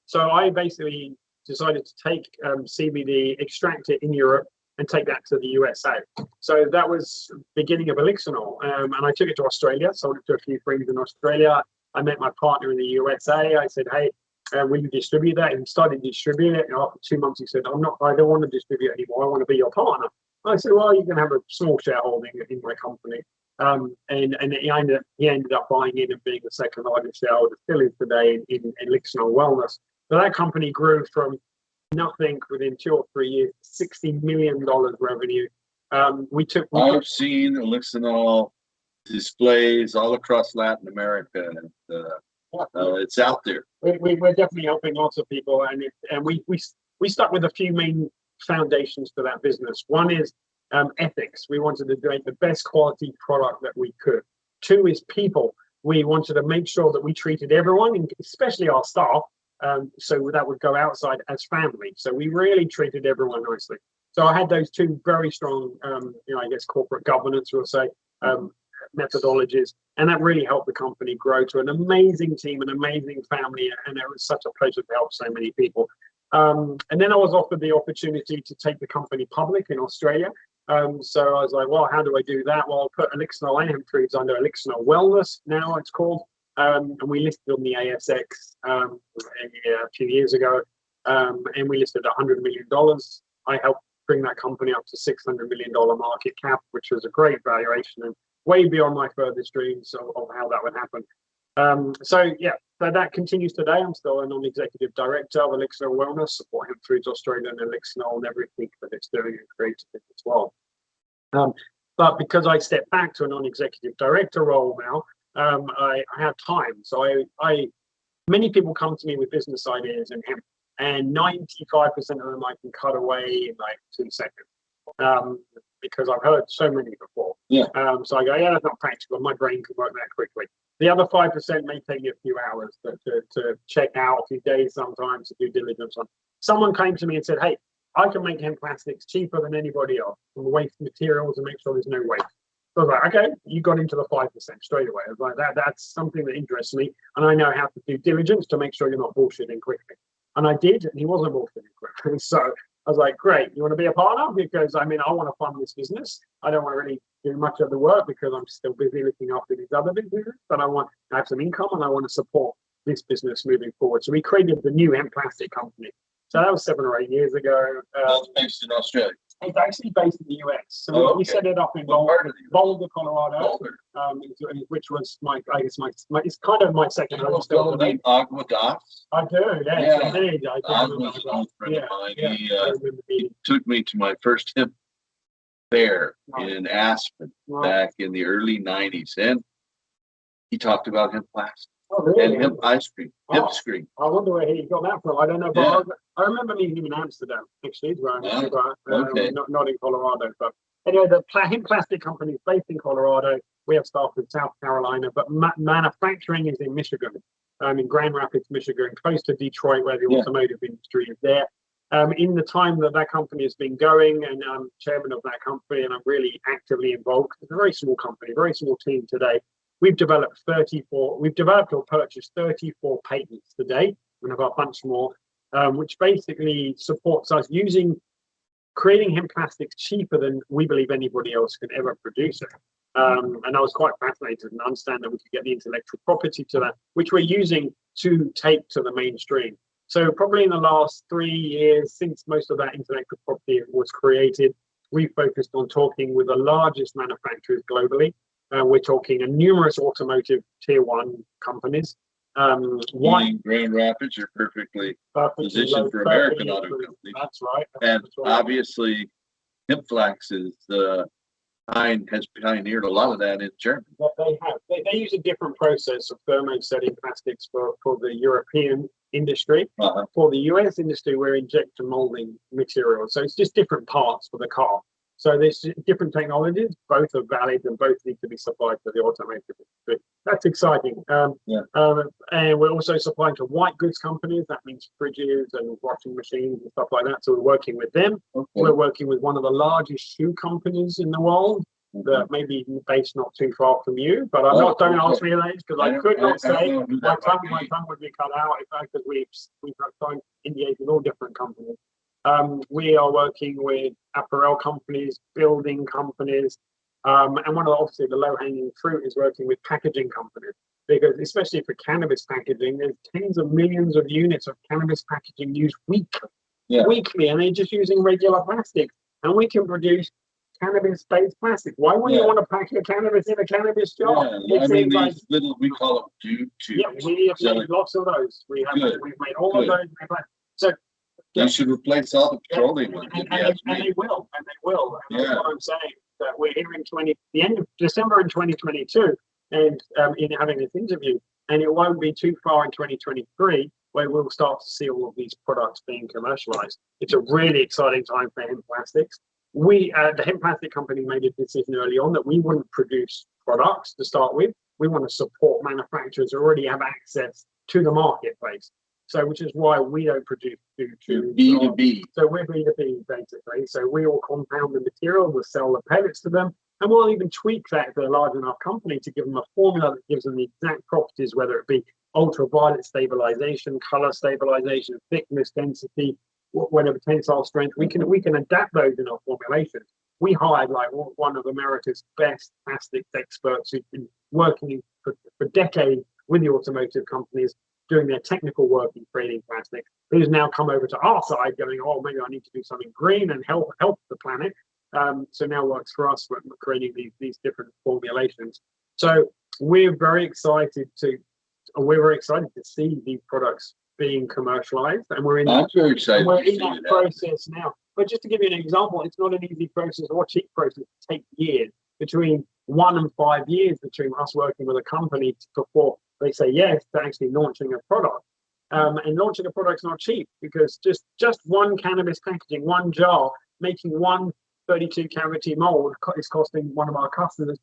So I basically decided to take CBD, extract it in Europe, and take that to the USA. So that was beginning of Elixinol. And I took it to Australia, sold it to a few friends in Australia. I met my partner in the USA. I said, hey, will you distribute that? And he started distributing it. And after 2 months, he said, I don't want to distribute anymore. I want to be your partner. I said, well, you can have a small shareholding in my company. And he ended up buying in and being the second largest shareholder, still is today in Elixir Wellness. So that company grew from nothing within 2 or 3 years, $60 million revenue. I've seen Elixir displays all across Latin America, and it's out there. We're definitely helping lots of people, and we stuck with a few main foundations for that business. One is ethics. We wanted to create the best quality product that we could. 2 is people. We wanted to make sure that we treated everyone, especially our staff, so that would go outside as family. So we really treated everyone nicely. So I had those 2 very strong, I guess corporate governance, we'll say, methodologies, and that really helped the company grow to an amazing team, an amazing family, and it was such a pleasure to help so many people. And then I was offered the opportunity to take the company public in Australia. So I was like, well, how do I do that? Well, I'll put Elixir Hemp Foods under Elixir Wellness, now it's called. And we listed on the ASX a few years ago, and we listed $100 million. I helped bring that company up to $600 million market cap, which was a great valuation and way beyond my furthest dreams of how that would happen. So that continues today. I'm still a non-executive director of Elixir Wellness, support Hemp Foods Australia and Elixir and everything that it's doing and creative as well. But because I stepped back to a non-executive director role now, I have time. So many people come to me with business ideas in hemp, and 95% of them I can cut away in like 2 seconds. Because I've heard so many before. Yeah. So I go, that's not practical. My brain can work that quickly. The other 5% may take me a few hours to check out, a few days sometimes, to do diligence on. Someone came to me and said, hey, I can make hemp plastics cheaper than anybody else from waste materials and make sure there's no waste. So I was like, okay, you got into the 5% straight away. I was like, that's something that interests me. And I know how to do diligence to make sure you're not bullshitting quickly. And I did, and he wasn't bullshitting quickly. So I was like, great, you want to be a partner? Because I want to fund this business. I don't want to really do much of the work because I'm still busy looking after these other businesses, but I want to have some income and I want to support this business moving forward. So we created the new hemp plastic company. So that was 7 or 8 years ago. That's based in Australia. It's actually based in the US. So we set it up in Boulder, Colorado, which was it's kind of my second home still today. Agua Das. I do, yes, indeed. Agua was a friend of mine. He took me to my first hemp fair in Aspen back in the early 90s, and he talked about hemp plastic. Oh, really? And hemp ice cream, hemp screen. I wonder where he got that from. I don't know, but I remember meeting him in Amsterdam, actually, not in Colorado. But anyway, the hemp plastic company is based in Colorado. We have staff in South Carolina, but manufacturing is in Michigan, in Grand Rapids, Michigan, close to Detroit, where the automotive industry is there. In the time that company has been going, and I'm chairman of that company, and I'm really actively involved. It's a very small company, very small team today. We've developed or purchased 34 patents today. We have a bunch more, which basically supports us creating hemp plastics cheaper than we believe anybody else can ever produce it. And I was quite fascinated and understand that we could get the intellectual property to that, which we're using to take to the mainstream. So probably in the last 3 years, since most of that intellectual property was created, we focused on talking with the largest manufacturers globally. We're talking numerous automotive tier 1 companies. Grand Rapids are perfectly positioned for American auto companies. That's right. And obviously, hemp flax has pioneered a lot of that in Germany. They have. They use a different process of thermosetting plastics for the European industry. For the US industry, we're injection molding materials. So it's just different parts for the car. So there's different technologies, both are valid and both need to be supplied to the automotive industry. That's exciting. And we're also supplying to white goods companies. That means fridges and washing machines and stuff like that. So we're working with them. Okay. We're working with one of the largest shoe companies in the world that may be based not too far from you. But don't ask me that because I could not say. My tongue would be cut out because we've signed NDAs with all different companies. We are working with apparel companies, building companies, and obviously the low-hanging fruit is working with packaging companies, because especially for cannabis packaging, there's tens of millions of units of cannabis packaging used weekly, and they're just using regular plastic, and we can produce cannabis-based plastic. Why wouldn't you Yeah. want to pack your cannabis in a cannabis jar? Yeah, I It mean, seems like these little, we call them dude tubes. yeah, we have So made lots of those. We've made all Good. of those. So you should replace all the yeah, petroleum ones, if you ask and me. they will, and they will. And that's Yeah. what I'm saying. That we're here in the end of December in 2022, and in having this interview, and it won't be too far in 2023 where we'll start to see all of these products being commercialized. It's a really exciting time for hemp plastics. We, the hemp plastic company, made a decision early on that we wouldn't produce products to start with. We want to support manufacturers who already have access to the marketplace. So, which is why we don't produce To B2B. so we're B2B basically. So we will compound the material, we'll sell the pellets to them, and we'll even tweak that if they're a large enough company to give them a formula that gives them the exact properties, whether it be ultraviolet stabilization, color stabilization, thickness, density, whatever tensile strength. We can adapt those in our formulations. We hired like one of America's best plastics experts who's been working for decades with the automotive companies, doing their technical work in creating plastic, who's now come over to our side going, oh, maybe I need to do something green and help the planet. So now works for us with creating these different formulations. So we're very excited to see these products being commercialized, and we're in I'm very excited. we're to in see that it process now. But just to give you an example, it's not an easy process or cheap process. It takes years, between 1 and 5 years, between us working with a company before they say yes to actually launching a product. And launching a product's not cheap, because just one cannabis packaging, one jar, making one 32 cavity mold is costing one of our customers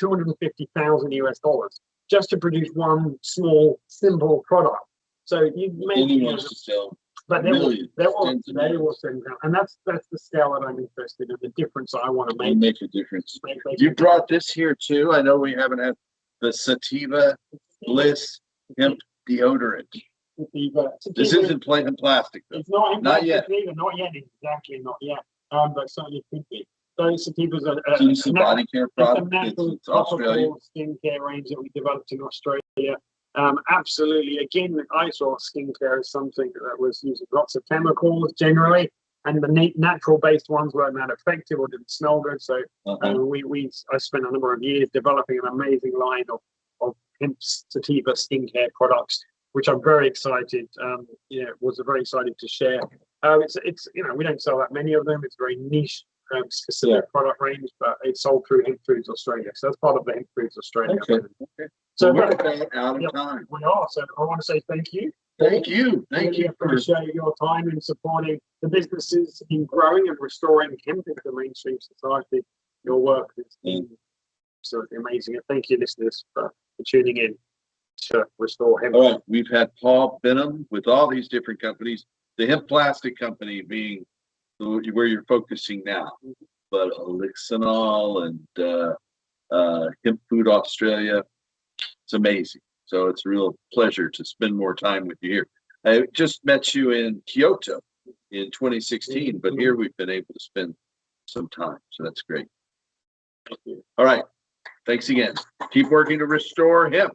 $250,000 just to produce one small, simple product. So you Then make, he wants to sell but millions, they tens of millions. will send out, and that's the scale that I'm interested in, the difference I want to It'll make. make a difference. You brought this here too. I know we haven't had the Sativa Bliss hemp deodorant. This isn't plain in plastic though. It's not in Not plastic yet. either, not yet, exactly, not yet. But certainly could be. Those sativas are So this is a body care it's a product. natural It's Australia. topical skincare range that we developed in Australia. Absolutely. Again, I saw skincare as something that was using lots of chemicals generally, and the natural-based ones weren't that effective or didn't smell good. So I spent a number of years developing an amazing line of hemp sativa skincare products, which I'm very excited. Was very excited to share. It's we don't sell that many of them. It's a very niche. Specific product range, but it's sold through Hemp Foods Australia. So that's part of the Hemp Foods Australia. Okay. So we're about out of time. We are. So I want to say thank you. Thank you. Thank Really you for appreciate your time in supporting the businesses in growing and restoring hemp into the mainstream society. Your work has been absolutely amazing. And thank you, listeners, for tuning in to restore hemp. all right. We've had Paul Benhaim with all these different companies. The hemp plastic company being where you're focusing now, but Elixinol and Hemp Food Australia, it's amazing. So it's a real pleasure to spend more time with you here. I just met you in Kyoto in 2016, but here we've been able to spend some time. So that's great. All right. Thanks again. Keep working to restore hemp.